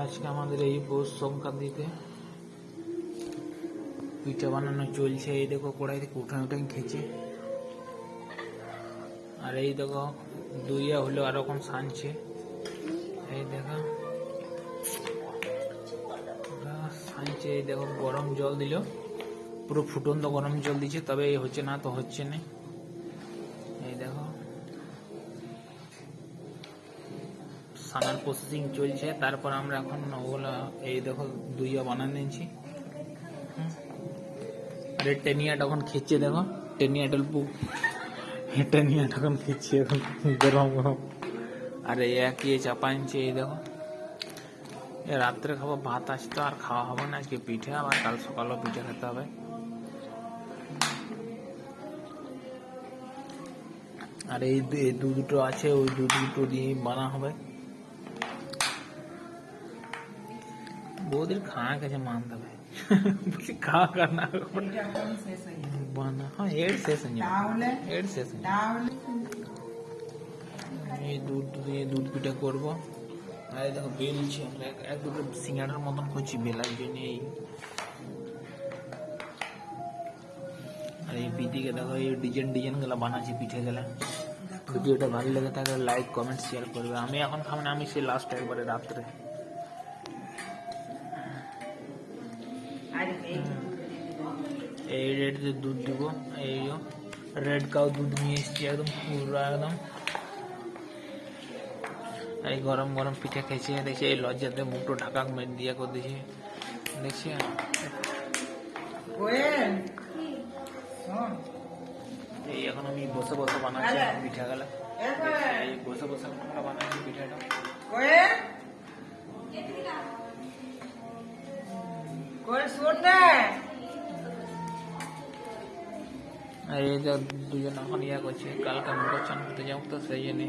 আজকে আমাদের এই পৌষ সংক্রান্তিতে পিঠা বানানো চলছে। এই দেখো কড়াই থেকে উঠান উঠান খেয়েছে। আর এই দেখো দুইয়া হলো আর এখন সানছে। এই দেখো সানছে। এই দেখো গরম জল দিল, পুরো ফুটন্ত গরম জল দিচ্ছে, তবে এই হচ্ছে না তো হচ্ছে না। এই দেখো সানার প্রসেসিং চলছে। তারপর আমরা এখন ওগুলা এই দেখো দুইয়া বানান নিয়েছি। আরে টেনিয়াটা এখন খেচ্ছে, দেখো টেনিয়াটা টেনিয়াটা এখন খেচ্ছে এখন গরম গরম। আর এই একই চাপা আনছে। এই দেখো রাত্রে খাবো, ভাত আসতো আর খাওয়া হবে না আজকে পিঠে, আবার কাল সকালেও পিঠে খেতে হবে। আর এই দুটো আছে, ওই দুটো দিয়ে বানা হবে। বৌদির খাওয়া গেছে মানতে হবে, বলছি খাওয়া কান্না বানা। হ্যাঁ এর শেষ এর শেষ। এই দুধ দিয়ে দুধ পিঠা করবো। আর এই দেখো বেলছি আমরা, এক দুটো সিঙ্গাড়ার মতন করছি বেলার জন্য। এই আর এই পিঠিকে দেখো এই ডিজাইন গুলা বানাচ্ছি পিঠে গেলা। ভিডিওটা ভালো লেগে থাকলে লাইক কমেন্ট শেয়ার করবে। আমি এখন খাবো না, আমি সে লাস্ট একবারে রাত্রে। এই রেড যে দুধ দিব, এই রেড কাউ দুধ নিয়ে এসছি একদম পুরো একদম। এই গরম গরম পিঠে খেয়েছে। দেখছি এই লজ্জাতে মুখটো ঢাকা মেট দিয়া করে দিয়েছে। দেখছি এই এখন আমি বসে বসে বানাচ্ছি পিঠা গেলা। এই বসে বসে আমরা বানাচ্ছি পিঠাটা। আর এই যে দুজন এখন ইয়া করছে, কালকে মুখ চান করতে যাবো তো সেই জন্যে।